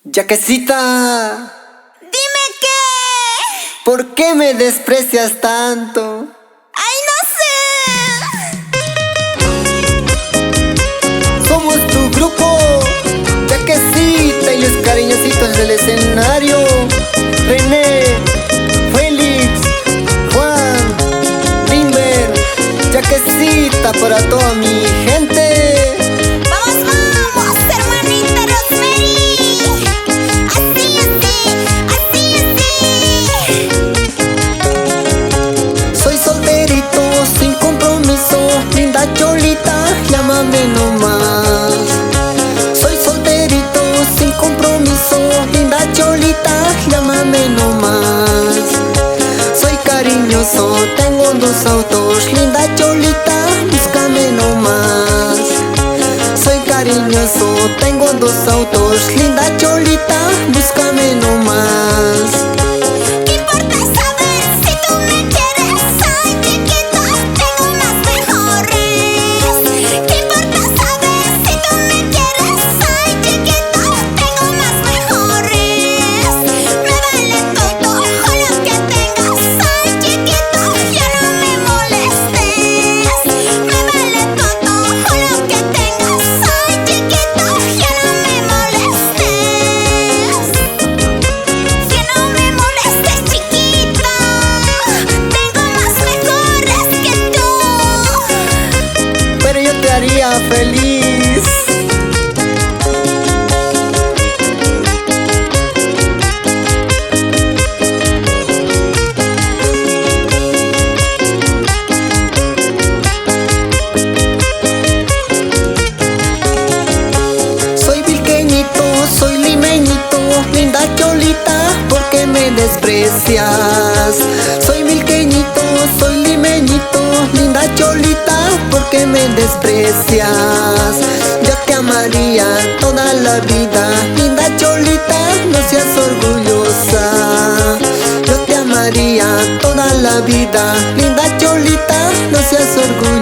Yaquecita, Dime qué. ¿por qué me desprecias tanto? Ay, no sé. Somos tu grupo, Yaquecita y los cariñositos del escenario. René, Félix, Juan, Limber, Yaquecita para toda mi gente. Vamos, vamos, hermanita Rosemary. Así, así, así, así. Soy solterito, sin compromiso, linda cholita, llámame nomás. Soy solterito, sin compromiso, linda cholita, llámame nomás. Soy cariñoso, tengo 2 autos, linda cholita, búscame nomás. Soy cariñoso, tengo 2 autos, linda cholita, búscame nomás. ¿Qué importa saber si tú me quieres? Soy chiquito, tengo más mejores. ¿Qué importa saber si tú me quieres? Soy chiquito, tengo más mejores. Me vale todo con lo que tengas. Soy chiquito, ya no me molestes. Me vale todo con lo que tengas. Soy chiquito, ya no me molestes. Que no me molestes, chiquito. Tengo más mejores que tú. Pero yo te haría feliz. Soy vilqueñito, soy limeñito, linda cholita, ¿por qué me desprecias? Soy vilqueñito, soy limeñito, linda cholita, ¿por qué me desprecias? Yo te amaría toda la vida, linda cholita, no seas orgullosa. Yo te amaría toda la vida, linda cholita, no seas orgullosa.